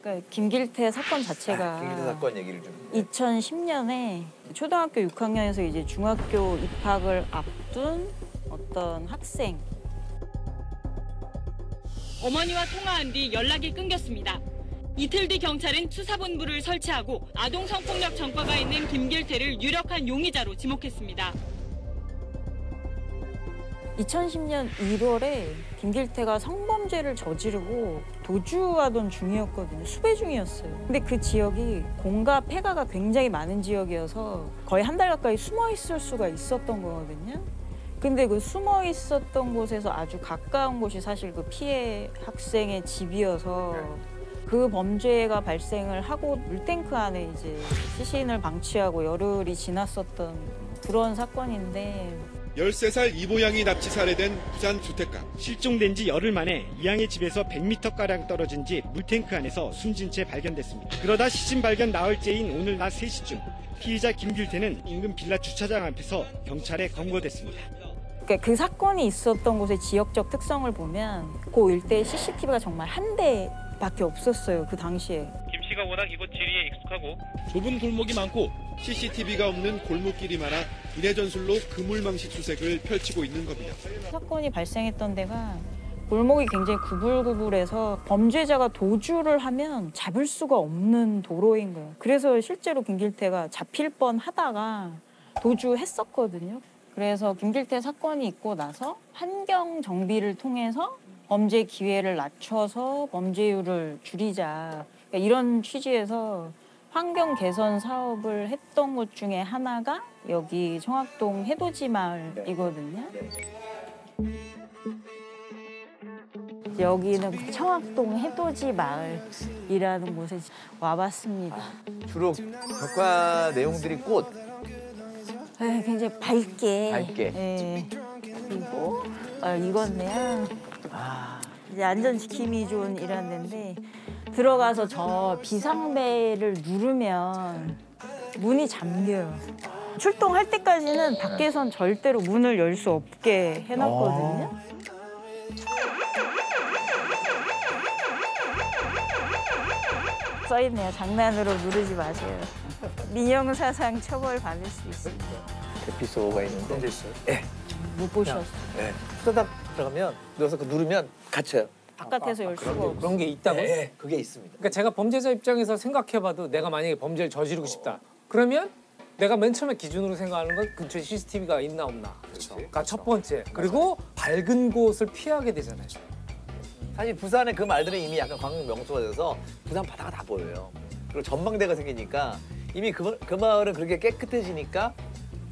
그러니까 김길태 사건 자체가 김길태 사건 얘기를 좀. 2010년에 초등학교 6학년에서 이제 중학교 입학을 앞둔 어떤 학생. 어머니와 통화한 뒤 연락이 끊겼습니다. 이틀 뒤 경찰은 수사본부를 설치하고 아동성폭력 전과가 있는 김길태를 유력한 용의자로 지목했습니다. 2010년 1월에 김길태가 성범죄를 저지르고 도주하던 중이었거든요. 수배 중이었어요. 근데 그 지역이 공가 폐가가 굉장히 많은 지역이어서 거의 한 달 가까이 숨어 있을 수가 있었던 거거든요. 근데 그 숨어 있었던 곳에서 아주 가까운 곳이 사실 그 피해 학생의 집이어서 그 범죄가 발생을 하고 물탱크 안에 이제 시신을 방치하고 열흘이 지났었던 그런 사건인데 13살 이모 양이 납치 살해된 부산 주택가. 실종된 지 열흘 만에 이 양의 집에서 100m가량 떨어진 집 물탱크 안에서 숨진 채 발견됐습니다. 그러다 시신 발견 나흘째인 오늘 낮 3시쯤 피의자 김길태는 인근 빌라 주차장 앞에서 경찰에 검거됐습니다. 그러니까 그 사건이 있었던 곳의 지역적 특성을 보면 그 일대에 CCTV가 정말 한 대밖에 없었어요. 그 당시에. 김 씨가 워낙 이곳 지리에 익숙하고 좁은 골목이 많고 CCTV가 없는 골목길이 많아 이례 전술로 그물망시 수색을 펼치고 있는 겁니다. 사건이 발생했던 데가 골목이 굉장히 구불구불해서 범죄자가 도주를 하면 잡을 수가 없는 도로인 거예요. 그래서 실제로 김길태가 잡힐 뻔하다가 도주했었거든요. 그래서 김길태 사건이 있고 나서 환경 정비를 통해서 범죄 기회를 낮춰서 범죄율을 줄이자, 그러니까 이런 취지에서 환경 개선 사업을 했던 곳 중에 하나가 여기 청학동 해돋이 마을이거든요. 여기는 청학동 해돋이 마을이라는 곳에 와봤습니다. 주로 벽화 내용들이 꽃. 네, 굉장히 밝게. 밝게. 그리고 이건데요. 이제 안전지킴이 존이라는 데인데 들어가서 저 비상벨을 누르면 문이 잠겨요. 출동할 때까지는 밖에선 절대로 문을 열 수 없게 해놨거든요. 써있네요. 장난으로 누르지 마세요. 민형사상 처벌 받을 수 있습니다. 대피소가 있는데. 언제 있어요? 네. 못 보셨어요? 네. 쏟아 들어가면 누워서 누르면 갇혀요. 바깥에서 열 수가 없어요. 그런 게 있다고요? 네, 그게 있습니다. 그러니까 제가 범죄자 입장에서 생각해봐도 내가 만약에 범죄를 저지르고 싶다. 그러면 내가 맨 처음에 기준으로 생각하는 건 근처에 CCTV가 있나 없나. 그렇죠. 그러니까 첫 번째. 그리고 밝은 곳을 피하게 되잖아요. 사실 부산의 그 말들은 이미 약간 관광 명소가 돼서 부산 바다가 다 보여요. 그리고 전망대가 생기니까 이미 그 마을은 그렇게 깨끗해지니까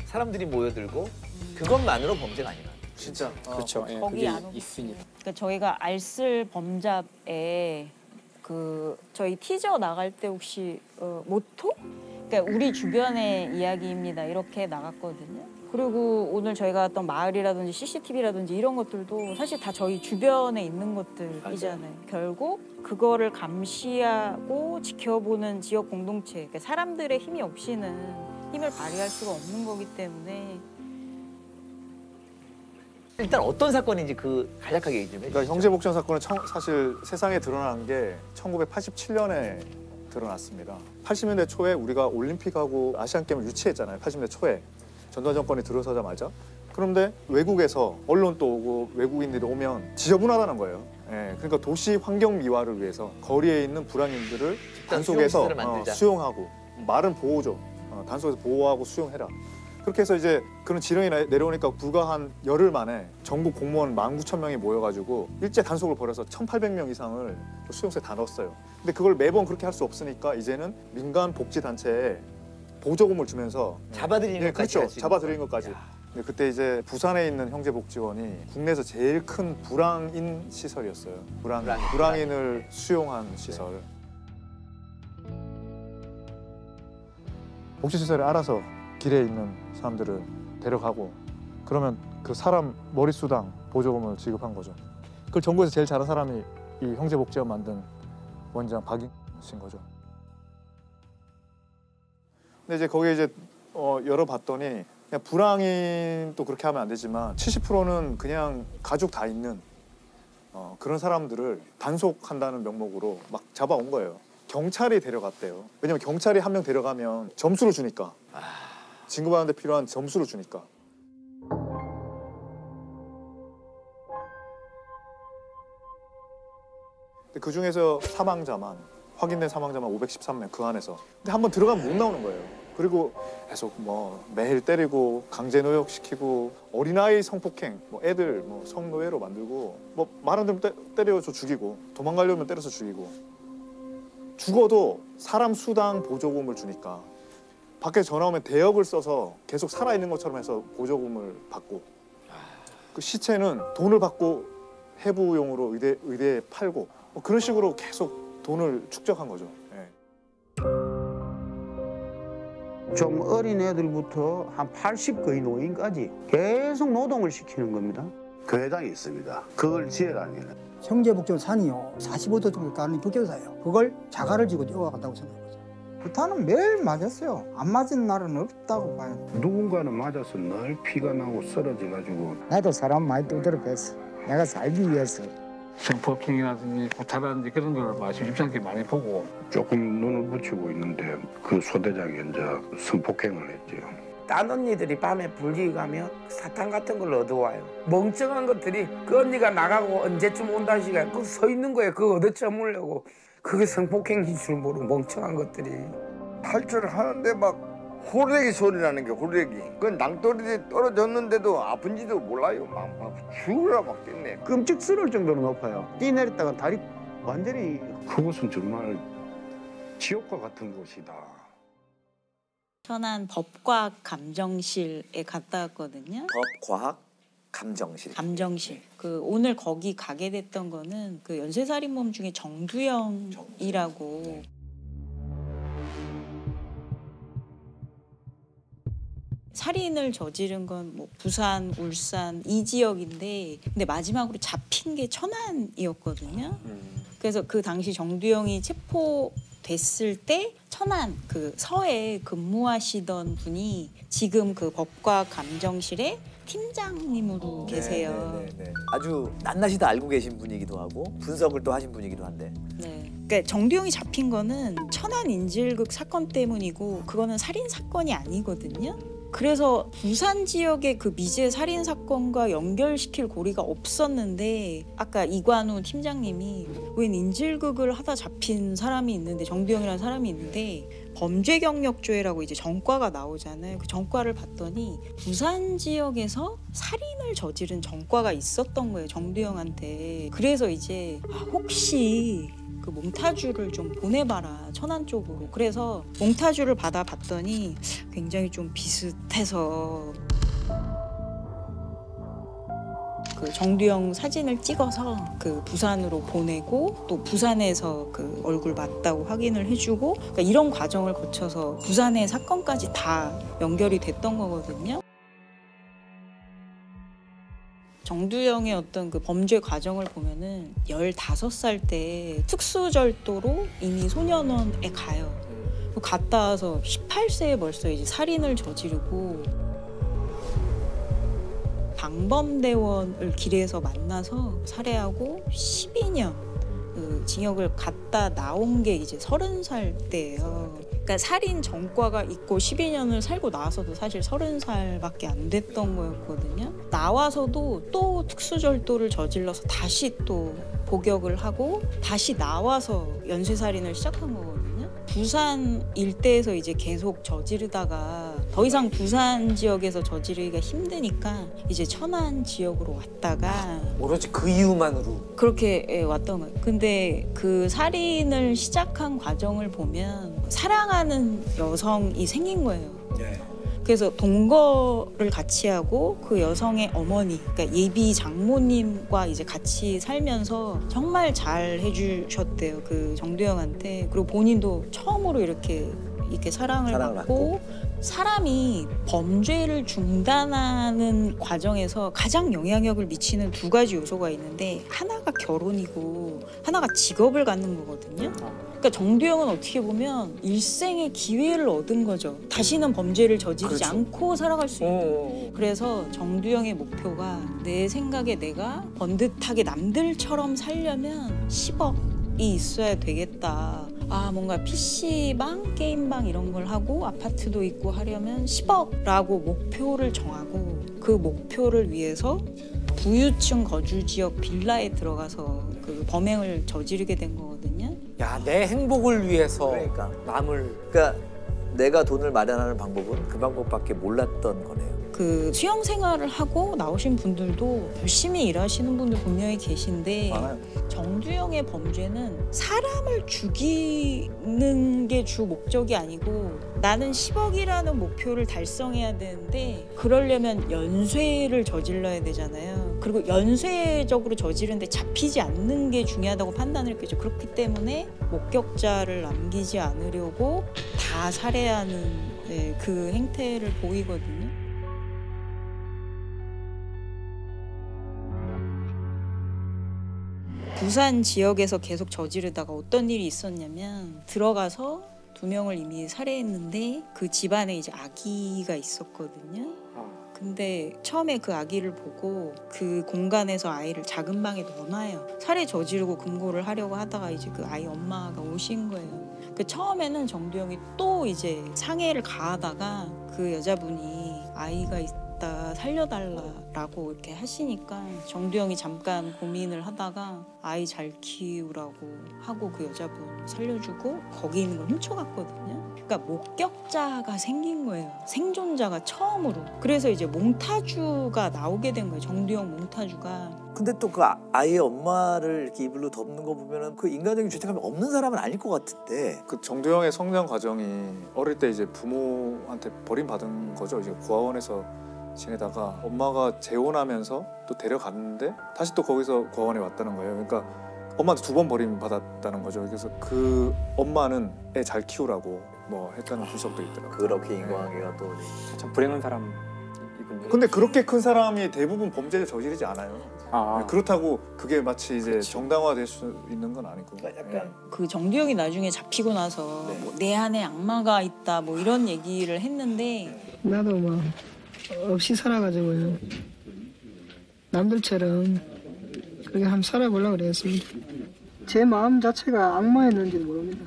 사람들이 모여들고 그것만으로 범죄가 아니라. 진짜. 그렇죠. 예, 거기 그게 안 오고. 있으니까. 그러니까 저희가 알쓸 범잡에 그 저희 티저 나갈 때 혹시 모토? 그러니까 우리 주변의 이야기입니다. 이렇게 나갔거든요. 그리고 오늘 저희가 왔던 마을이라든지 CCTV라든지 이런 것들도 사실 다 저희 주변에 있는 것들이잖아요. 결국 그거를 감시하고 지켜보는 지역 공동체, 그러니까 사람들의 힘이 없이는 힘을 발휘할 수가 없는 거기 때문에 일단 어떤 사건인지 간략하게 얘기 좀 해주시죠. 그러니까 형제복전 사건은 사실 세상에 드러난 게 1987년에 드러났습니다. 80년대 초에 우리가 올림픽하고 아시안게임을 유치했잖아요. 80년대 초에. 전두환 정권이 들어서자마자. 그런데 외국에서 언론도 오고 외국인들이 오면 지저분하다는 거예요. 예, 그러니까 도시 환경 미화를 위해서 거리에 있는 불황인들을 단속해서 수용하고, 말은 보호죠. 단속해서 보호하고 수용해라. 그렇게 해서 이제 그런 지령이 내려오니까 불과 한 열흘 만에 전국 공무원 19,000명이 모여가지고 일제 단속을 벌여서 1,800명 이상을 수용소에 다 넣었어요. 근데 그걸 매번 그렇게 할 수 없으니까 이제는 민간 복지단체에 보조금을 주면서 잡아들이는 것까지. 그렇죠. 잡아들이는 것까지. 근데 그때 이제 부산에 있는 형제복지원이 국내에서 제일 큰 불황인 시설이었어요. 불황인을 수용한 시설. 복지시설에 알아서 길에 있는 사람들을 데려가고 그러면 그 사람 머릿수당 보조금을 지급한 거죠. 그걸 전국에서 제일 잘한 사람이 이 형제복지원 만든 원장 박인씨인 거죠. 근데 이제 거기에 이제 열어봤더니 그냥 불황인도 그렇게 하면 안 되지만 70%는 그냥 가족 다 있는 그런 사람들을 단속한다는 명목으로 막 잡아온 거예요. 경찰이 데려갔대요. 왜냐면 경찰이 한 명 데려가면 점수를 주니까. 진급하는 데 필요한 점수를 주니까. 근데 그 중에서 확인된 사망자만 513명 그 안에서. 근데 한번 들어가면 못 나오는 거예요. 그리고 계속 뭐 매일 때리고 강제노역시키고 어린아이 성폭행, 뭐 애들 뭐 성노예로 만들고 뭐 말 안 들으면 때려서 죽이고 도망가려면 때려서 죽이고 죽어도 사람 수당 보조금을 주니까 밖에 전화 오면 대역을 써서 계속 살아있는 것처럼 해서 보조금을 받고 그 시체는 돈을 받고 해부용으로 의대에 팔고 뭐 그런 식으로 계속 돈을 축적한 거죠. 예. 좀 어린 애들부터 한 80 거의 노인까지 계속 노동을 시키는 겁니다. 교회당이 있습니다. 그걸 지으라면 성제복전 산이요 45도 정도 가는 국경사예요. 그걸 자갈을 지고 뛰어갔다고 생각해보죠. 부탄은 매일 맞았어요. 안 맞은 날은 없다고 봐요. 누군가는 맞아서 늘 피가 나고 쓰러져가지고 나도 사람 많이 두드려 뺐어. 내가 살기 위해서. 성폭행이라든지 구타라든지 그런 걸 심상치 많이 보고 조금 눈을 붙이고 있는데 그 소대장이 이제 성폭행을 했죠. 딴 언니들이 밤에 불기 가면 사탕 같은 걸 얻어와요. 멍청한 것들이 그 언니가 나가고 언제쯤 온다는 시간에 그 서 있는 거예요. 그거 얻어쳐먹으려고. 그게 성폭행인 줄 모르고 멍청한 것들이. 탈출을 하는데 막 호래기 소리 나는 게 호래기. 그 낭떠러지 떨어졌는데도 아픈지도 몰라요. 막 죽으라 막 뛰네. 끔찍스러울 정도로 높아요. 뛰내렸다가 다리 완전히. 그곳은 정말 지옥과 같은 곳이다. 천안 법과학 감정실에 갔다 왔거든요. 법과학 감정실. 감정실. 그 오늘 거기 가게 됐던 거는 그 연쇄살인범 중에 정두영이라고. 살인을 저지른 건 뭐 부산, 울산 이 지역인데 근데 마지막으로 잡힌 게 천안이었거든요. 그래서 그 당시 정두영이 체포됐을 때 천안 그 서에 근무하시던 분이 지금 그 법과학 감정실에 팀장님으로 계세요. 네. 아주 낱낱이 다 알고 계신 분이기도 하고 분석을 또 하신 분이기도 한데. 네. 그러니까 정두영이 잡힌 거는 천안 인질극 사건 때문이고 그거는 살인 사건이 아니거든요. 그래서 부산 지역의 그 미제 살인 사건과 연결시킬 고리가 없었는데 아까 이관우 팀장님이 웬 인질극을 하다 잡힌 사람이 있는데 정두영이라는 사람이 있는데 범죄경력조회라고 이제 전과가 나오잖아요. 그 전과를 봤더니 부산 지역에서 살인을 저지른 전과가 있었던 거예요. 정두영한테. 그래서 이제 혹시 그 몽타주를 좀 보내봐라 천안 쪽으로. 그래서 몽타주를 받아봤더니 굉장히 좀 비슷해서 그 정두영 사진을 찍어서 그 부산으로 보내고 또 부산에서 그 얼굴 맞다고 확인을 해주고 그러니까 이런 과정을 거쳐서 부산의 사건까지 다 연결이 됐던 거거든요. 정두영의 어떤 그 범죄 과정을 보면은 15살 때 특수절도로 이미 소년원에 가요. 갔다 와서 18세에 벌써 이제 살인을 저지르고 방범대원을 길에서 만나서 살해하고 12년 그 징역을 갔다 나온 게 이제 30살 때예요. 그러니까 살인 전과가 있고 12년을 살고 나와서도 사실 30살밖에 안 됐던 거였거든요. 나와서도 또 특수절도를 저질러서 다시 또 복역을 하고 다시 나와서 연쇄살인을 시작한 거거든요. 부산 일대에서 이제 계속 저지르다가 더 이상 부산 지역에서 저지르기가 힘드니까 이제 천안 지역으로 왔다가 오로지 그 이유만으로 그렇게 왔던 거예요. 근데 그 살인을 시작한 과정을 보면 사랑하는 여성이 생긴 거예요. 네. 그래서 동거를 같이 하고 그 여성의 어머니, 그러니까 예비 장모님과 이제 같이 살면서 정말 잘 해주셨대요. 그 정두영한테. 그리고 본인도 처음으로 이렇게 사랑을 받고 사람이 범죄를 중단하는 과정에서 가장 영향력을 미치는 두 가지 요소가 있는데 하나가 결혼이고 하나가 직업을 갖는 거거든요. 그러니까 정두영은 어떻게 보면 일생의 기회를 얻은 거죠. 다시는 범죄를 저지르지 않고 살아갈 수 있는. 그래서 정두영의 목표가 내 생각에 내가 번듯하게 남들처럼 살려면 10억이 있어야 되겠다. 뭔가 PC방, 게임방 이런 걸 하고 아파트도 있고 하려면 10억라고 목표를 정하고 그 목표를 위해서 부유층 거주 지역 빌라에 들어가서 그 범행을 저지르게 된 거거든요. 야, 내 행복을 위해서 그러니까. 남을. 그러니까 내가 돈을 마련하는 방법은 그 방법밖에 몰랐던 거네요. 그 수영 생활을 하고 나오신 분들도 열심히 일하시는 분들 분명히 계신데 많아요. 정두영의 범죄는 사람을 죽이는 게 주 목적이 아니고 나는 10억이라는 목표를 달성해야 되는데 그러려면 연쇄를 저질러야 되잖아요. 그리고 연쇄적으로 저지르는데 잡히지 않는 게 중요하다고 판단을 했겠죠. 그렇기 때문에 목격자를 남기지 않으려고 다 살해하는 그 행태를 보이거든요. 부산 지역에서 계속 저지르다가 어떤 일이 있었냐면 들어가서 2명을 이미 살해했는데 그 집안에 이제 아기가 있었거든요. 근데 처음에 그 아기를 보고 그 공간에서 아이를 작은 방에 넣어놔요. 살해 저지르고 금고를 하려고 하다가 이제 그 아이 엄마가 오신 거예요. 그 처음에는 정두영이 또 이제 상해를 가하다가 그 여자분이 아이가 있다 살려달라고 이렇게 하시니까 정두영이 잠깐 고민을 하다가 아이 잘 키우라고 하고 그 여자분 살려주고 거기 있는 걸 훔쳐갔거든요. 그러니까 목격자가 생긴 거예요. 생존자가 처음으로. 그래서 이제 몽타주가 나오게 된 거예요. 정두영 몽타주가. 근데 또 그 아이의 엄마를 이렇게 이불로 덮는 거 보면은 그 인간적인 죄책감이 없는 사람은 아닐 것 같은데. 그 정두영의 성장 과정이 어릴 때 이제 부모한테 버림받은 거죠. 이제 고아원에서 지내다가 엄마가 재혼하면서 또 데려갔는데 다시 또 거기서 고아원에 왔다는 거예요. 그러니까 엄마한테 2번 버림받았다는 거죠. 그래서 그 엄마는 애 잘 키우라고 뭐 했다는 분석도 있더라고요. 그렇게 인과관계가 또 참 불행한 사람이군요. 근데 그렇게 큰 사람이 대부분 범죄를 저지르지 않아요. 아. 그렇다고 그게 마치 이제 정당화될 수 있는 건 아니고. 약간 그 정두영이 나중에 잡히고 나서 뭐 내 안에 악마가 있다 뭐 이런 얘기를 했는데 나도 뭐 없이 살아가지고요. 남들처럼 그렇게 한번 살아보려고 그랬습니다. 제 마음 자체가 악마였는지 모릅니다.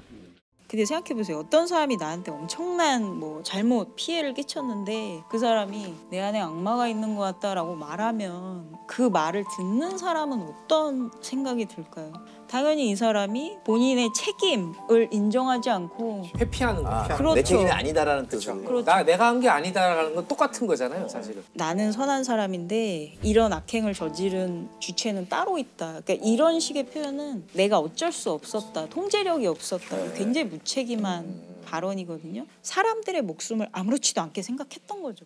근데 생각해보세요. 어떤 사람이 나한테 엄청난 뭐 잘못 피해를 끼쳤는데 그 사람이 내 안에 악마가 있는 것 같다라고 말하면 그 말을 듣는 사람은 어떤 생각이 들까요? 당연히 이 사람이 본인의 책임을 인정하지 않고 회피하는 거야. 그렇죠. 내 책임이 아니다라는 뜻으로. 그렇죠. 내가 한 게 아니다라는 건 똑같은 거잖아요, 사실은. 나는 선한 사람인데 이런 악행을 저지른 주체는 따로 있다. 그러니까 이런 식의 표현은 내가 어쩔 수 없었다. 통제력이 없었다. 굉장히 무책임한 발언이거든요. 사람들의 목숨을 아무렇지도 않게 생각했던 거죠.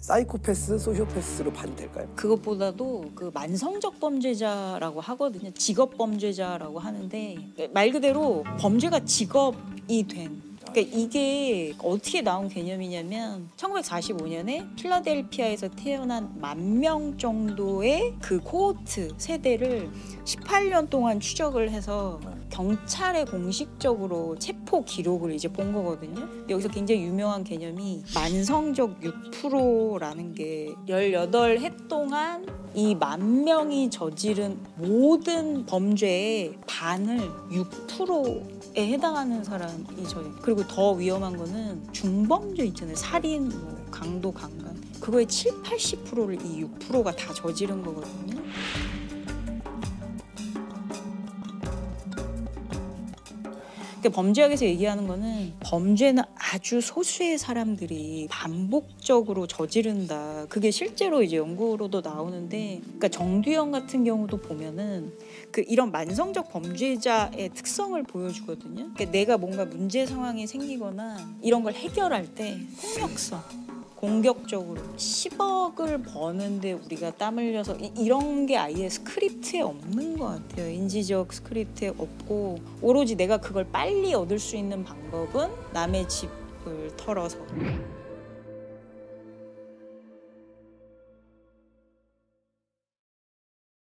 사이코패스, 소시오패스로 봐도 될까요? 그것보다도 그 만성적 범죄자라고 하거든요. 직업 범죄자라고 하는데 말 그대로 범죄가 직업이 된. 그러니까 이게 어떻게 나온 개념이냐면 1945년에 필라델피아에서 태어난 10,000명 정도의 그 코호트 세대를 18년 동안 추적을 해서 경찰에 공식적으로 체포 기록을 이제 본 거거든요. 여기서 굉장히 유명한 개념이 만성적 6%라는 게 18해 동안 이 10,000명이 저지른 모든 범죄의 반을 6%에 해당하는 사람이 저예요. 그리고 더 위험한 거는 중범죄 있잖아요. 살인, 뭐 강도, 강간. 그거의 70-80%를 이 6%가 다 저지른 거거든요. 그러니까 범죄학에서 얘기하는 거는 범죄는 아주 소수의 사람들이 반복적으로 저지른다. 그게 실제로 이제 연구로도 나오는데, 그러니까 정두영 같은 경우도 보면은 그 이런 만성적 범죄자의 특성을 보여주거든요. 그러니까 내가 뭔가 문제 상황이 생기거나 이런 걸 해결할 때 폭력성. 공격적으로 10억을 버는데 우리가 땀 흘려서 이런 게 아예 스크립트에 없는 것 같아요. 인지적 스크립트에 없고 오로지 내가 그걸 빨리 얻을 수 있는 방법은 남의 집을 털어서